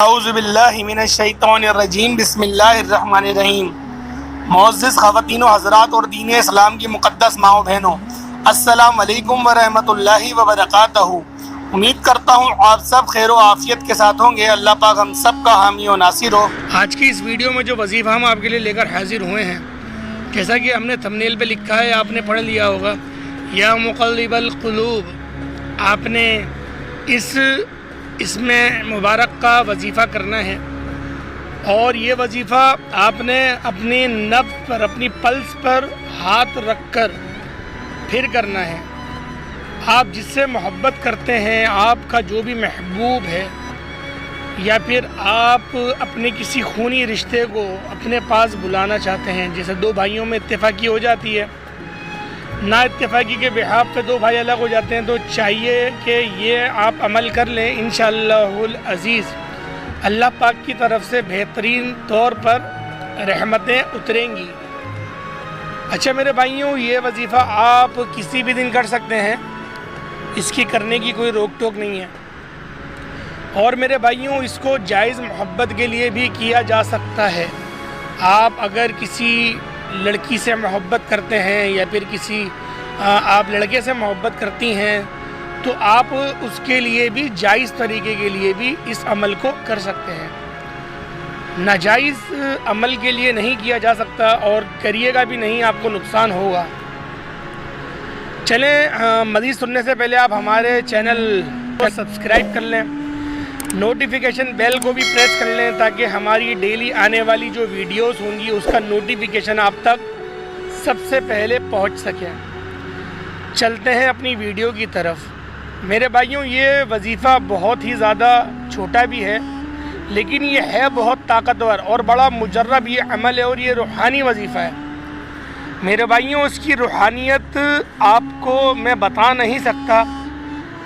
اعوذ باللہ من الشیطان الرجیم بسم اللہ الرحمن الرحیم۔ معزز خواتین و حضرات اور دین اسلام کی مقدس ماں و بہنوں، السلام علیکم ورحمۃ اللہ وبرکاتہ۔ امید کرتا ہوں آپ سب خیر و عافیت کے ساتھ ہوں گے۔ اللہ پاک ہم سب کا حامی و ناصر ہو۔ آج کی اس ویڈیو میں جو وظیفہ ہم آپ کے لیے لے کر حاضر ہوئے ہیں، جیسا کہ ہم نے تھمبنیل پہ لکھا ہے، آپ نے پڑھ لیا ہوگا، یا مقلب القلوب۔ آپ نے اس میں مبارک کا وظیفہ کرنا ہے، اور یہ وظیفہ آپ نے اپنی نبض پر، اپنی پلس پر ہاتھ رکھ کر پھر کرنا ہے۔ آپ جس سے محبت کرتے ہیں، آپ کا جو بھی محبوب ہے، یا پھر آپ اپنے کسی خونی رشتے کو اپنے پاس بلانا چاہتے ہیں، جیسے دو بھائیوں میں اتفاقی ہو جاتی ہے، نا اتفاقی کے بحاف پہ دو بھائی الگ ہو جاتے ہیں، تو چاہیے کہ یہ آپ عمل کر لیں۔ انشاءاللہ العزیز اللہ پاک کی طرف سے بہترین طور پر رحمتیں اتریں گی۔ اچھا میرے بھائیوں، یہ وظیفہ آپ کسی بھی دن کر سکتے ہیں، اس کی کرنے کی کوئی روک ٹوک نہیں ہے، اور میرے بھائیوں اس کو جائز محبت کے لیے بھی کیا جا سکتا ہے۔ آپ اگر کسی لڑکی سے محبت کرتے ہیں، یا پھر آپ لڑکے سے محبت کرتی ہیں، تو آپ اس کے لیے بھی جائز طریقے کے لیے بھی اس عمل کو کر سکتے ہیں۔ ناجائز عمل کے لیے نہیں کیا جا سکتا، اور کریے گا بھی نہیں، آپ کو نقصان ہوگا۔ چلیں مزید سننے سے پہلے آپ ہمارے چینل کو سبسکرائب کر لیں، نوٹیفیکیشن بیل کو بھی پریس کر لیں، تاکہ ہماری ڈیلی آنے والی جو ویڈیوز ہوں گی اس کا نوٹیفیکیشن آپ تک سب سے پہلے پہنچ سکے۔ چلتے ہیں اپنی ویڈیو کی طرف۔ میرے بھائیوں، یہ وظیفہ بہت ہی زیادہ چھوٹا بھی ہے، لیکن یہ ہے بہت طاقتور اور بڑا مجرب یہ عمل ہے، اور یہ روحانی وظیفہ ہے۔ میرے بھائیوں، اس کی روحانیت آپ کو میں بتا نہیں سکتا،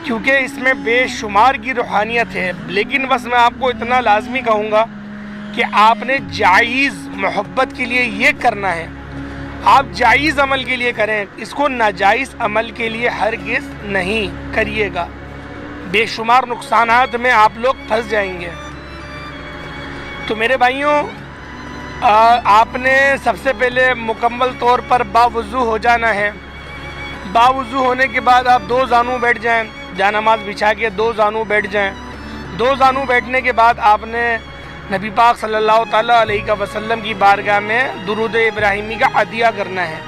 کیونکہ اس میں بے شمار کی روحانیت ہے، لیکن بس میں آپ کو اتنا لازمی کہوں گا کہ آپ نے جائز محبت کے لیے یہ کرنا ہے۔ آپ جائز عمل کے لیے کریں، اس کو ناجائز عمل کے لیے ہرگز نہیں کریے گا، بے شمار نقصانات میں آپ لوگ پھنس جائیں گے۔ تو میرے بھائیوں، آپ نے سب سے پہلے مکمل طور پر باوضو ہو جانا ہے۔ باوضو ہونے کے بعد آپ دو زانو بیٹھ جائیں، جانماز بچھا کے دو زانو بیٹھ جائیں۔ دو زانو بیٹھنے کے بعد آپ نے نبی پاک صلی اللہ تعالیٰ علیہ وسلم کی بارگاہ میں درود ابراہیمی کا عطیہ کرنا ہے۔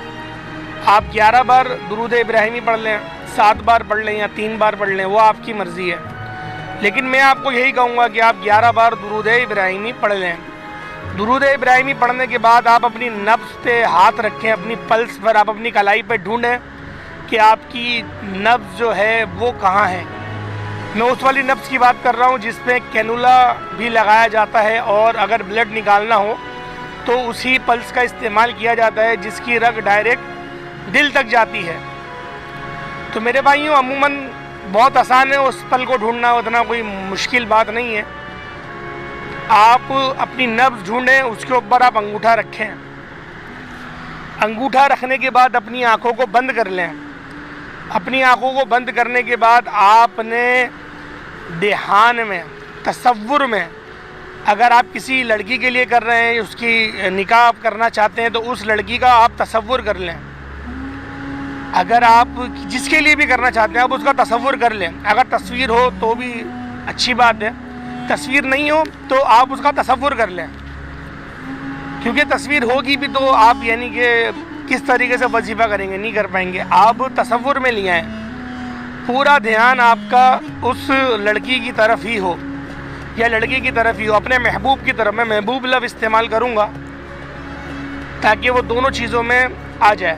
آپ 11 بار درود ابراہیمی پڑھ لیں، 7 بار پڑھ لیں، یا 3 بار پڑھ لیں، وہ آپ کی مرضی ہے، لیکن میں آپ کو یہی کہوں گا کہ آپ 11 بار درود ابراہیمی پڑھ لیں۔ درود ابراہیمی پڑھنے کے بعد آپ اپنی نبض پہ ہاتھ رکھیں، اپنی پلس پر، آپ اپنی کلائی پہ ڈھونڈیں کہ آپ کی نبض جو ہے وہ کہاں ہے۔ میں اس والی نبض کی بات کر رہا ہوں جس پہ کینولا بھی لگایا جاتا ہے، اور اگر بلڈ نکالنا ہو تو اسی پلس کا استعمال کیا جاتا ہے، جس کی رگ ڈائریکٹ دل تک جاتی ہے۔ تو میرے بھائیوں، عموماً بہت آسان ہے اس پل کو ڈھونڈنا، اتنا کوئی مشکل بات نہیں ہے۔ آپ اپنی نبض ڈھونڈیں، اس کے اوپر آپ انگوٹھا رکھیں۔ انگوٹھا رکھنے کے بعد اپنی آنکھوں کو بند کر لیں۔ اپنی آنکھوں کو بند کرنے کے بعد آپ نے دھیان میں، تصور میں، اگر آپ کسی لڑکی کے لیے کر رہے ہیں، اس کی نکاح کرنا چاہتے ہیں، تو اس لڑکی کا آپ تصور کر لیں۔ اگر آپ جس کے لیے بھی کرنا چاہتے ہیں، آپ اس کا تصور کر لیں۔ اگر تصویر ہو تو بھی اچھی بات ہے، تصویر نہیں ہو تو آپ اس کا تصور کر لیں، کیونکہ تصویر ہوگی بھی تو آپ یعنی کہ کس طریقے سے وظیفہ کریں گے، نہیں کر پائیں گے۔ آپ تصور میں لے آئیں، پورا دھیان آپ کا اس لڑکی کی طرف ہی ہو، یا لڑکی کی طرف ہی ہو، اپنے محبوب کی طرف۔ میں محبوب لفظ استعمال کروں گا تاکہ وہ دونوں چیزوں میں آ جائے۔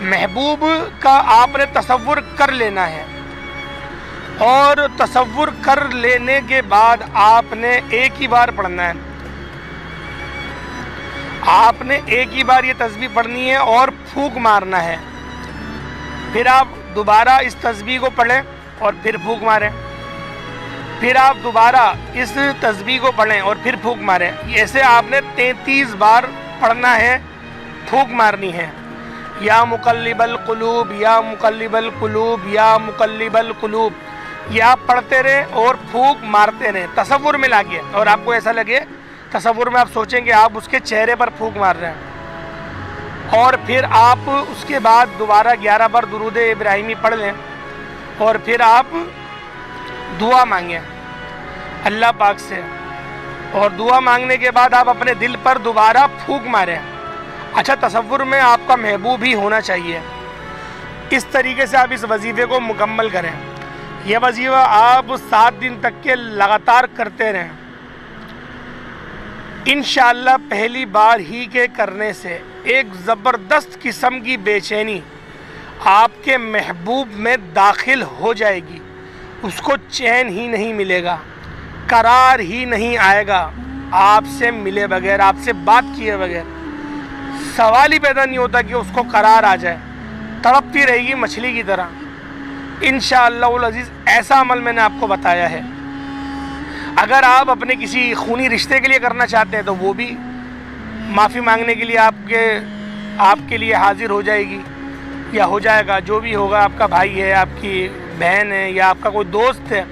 محبوب کا آپ نے تصور کر لینا ہے، اور تصور کر لینے کے بعد آپ نے ایک ہی بار پڑھنا ہے۔ آپ نے ایک ہی بار یہ تسبیح پڑھنی ہے اور پھونک مارنا ہے۔ پھر آپ دوبارہ اس تسبیح کو پڑھیں اور پھر پھونک ماریں۔ پھر آپ دوبارہ اس تسبیح کو پڑھیں اور پھر پھونک ماریں۔ ایسے آپ نے 33 بار پڑھنا ہے، پھونک مارنی ہے۔ یا مقلب القلوب، یا مقلب القلوب، یا مقلب القلوب۔ یہ آپ پڑھتے رہیں اور پھونک مارتے رہیں تصور میں لا کے، اور آپ کو ایسا لگے تصور میں آپ سوچیں کہ آپ اس کے چہرے پر پھونک مار رہے ہیں، اور پھر آپ اس کے بعد دوبارہ 11 بار درود ابراہیمی پڑھ لیں، اور پھر آپ دعا مانگیں اللہ پاک سے، اور دعا مانگنے کے بعد آپ اپنے دل پر دوبارہ پھونک ماریں۔ اچھا تصور میں آپ کا محبوب ہی ہونا چاہیے۔ اس طریقے سے آپ اس وظیفے کو مکمل کریں۔ یہ وظیفہ آپ 7 دن تک کے لگاتار کرتے رہیں۔ انشاءاللہ پہلی بار ہی کے کرنے سے ایک زبردست قسم کی بے چینی آپ کے محبوب میں داخل ہو جائے گی، اس کو چین ہی نہیں ملے گا، قرار ہی نہیں آئے گا آپ سے ملے بغیر، آپ سے بات کیے بغیر۔ سوال ہی پیدا نہیں ہوتا کہ اس کو قرار آ جائے، تڑپتی رہے گی مچھلی کی طرح۔ انشاءاللہ العزیز ایسا عمل میں نے آپ کو بتایا ہے۔ اگر آپ اپنے کسی خونی رشتے کے لیے کرنا چاہتے ہیں تو وہ بھی معافی مانگنے کے لیے آپ کے لیے حاضر ہو جائے گی یا ہو جائے گا، جو بھی ہوگا۔ آپ کا بھائی ہے، آپ کی بہن ہے، یا آپ کا کوئی دوست ہے،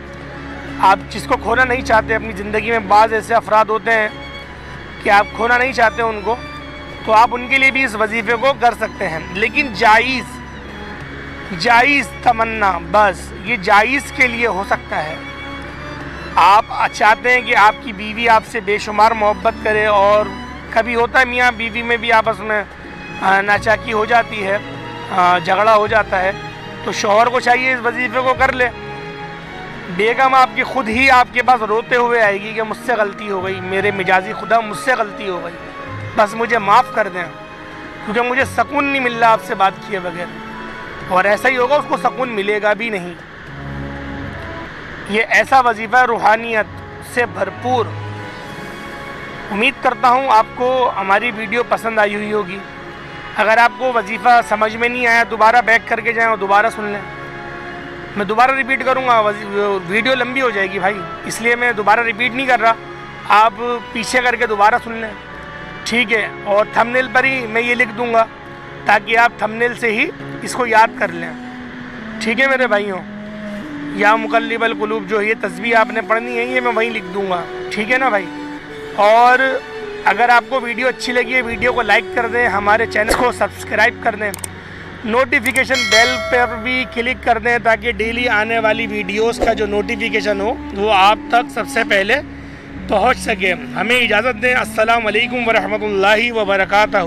آپ جس کو کھونا نہیں چاہتے اپنی زندگی میں۔ بعض ایسے افراد ہوتے ہیں کہ آپ کھونا نہیں چاہتے ان کو، تو آپ ان کے لیے بھی اس وظیفے کو کر سکتے ہیں، لیکن جائز تمنا، بس یہ جائز کے لیے ہو سکتا ہے۔ آپ چاہتے ہیں کہ آپ کی بیوی آپ سے بے شمار محبت کرے، اور کبھی ہوتا ہے میاں بیوی میں بھی آپس میں ناچاکی ہو جاتی ہے، جھگڑا ہو جاتا ہے، تو شوہر کو چاہیے اس وظیفے کو کر لے۔ بیگم آپ کی خود ہی آپ کے پاس روتے ہوئے آئے گی کہ مجھ سے غلطی ہو گئی، میرے مجازی خدا مجھ سے غلطی ہو گئی، بس مجھے معاف کر دیں، کیونکہ مجھے سکون نہیں مل رہا آپ سے بات کیے بغیر۔ اور ایسا ہی ہوگا، اس کو سکون ملے گا بھی نہیں۔ یہ ایسا وظیفہ روحانیت سے بھرپور۔ امید کرتا ہوں آپ کو ہماری ویڈیو پسند آئی ہوئی ہوگی۔ اگر آپ کو وظیفہ سمجھ میں نہیں آیا، دوبارہ بیک کر کے جائیں اور دوبارہ سن لیں۔ میں دوبارہ ریپیٹ کروں گا، ویڈیو لمبی ہو جائے گی بھائی، اس لیے میں دوبارہ ریپیٹ نہیں کر رہا، آپ پیچھے کر کے دوبارہ سن لیں، ٹھیک ہے؟ اور تھمبنیل پر ہی میں یہ لکھ دوں گا تاکہ آپ تھمبنیل سے ہی اس کو یاد کر لیں، ٹھیک ہے میرے بھائیوں؟ یا مقلب القلوب جو یہ تسبیح آپ نے پڑھنی ہے، یہ میں وہیں لکھ دوں گا، ٹھیک ہے نا بھائی؟ اور اگر آپ کو ویڈیو اچھی لگی ہے، ویڈیو کو لائک کر دیں، ہمارے چینل کو سبسکرائب کر دیں، نوٹیفیکیشن بیل پر بھی کلک کر دیں تاکہ ڈیلی آنے والی ویڈیوز کا جو نوٹیفیکیشن ہو وہ آپ تک سب سے پہلے پہنچ سکے۔ ہمیں اجازت دیں۔ السلام علیکم ورحمۃ اللہ وبرکاتہ۔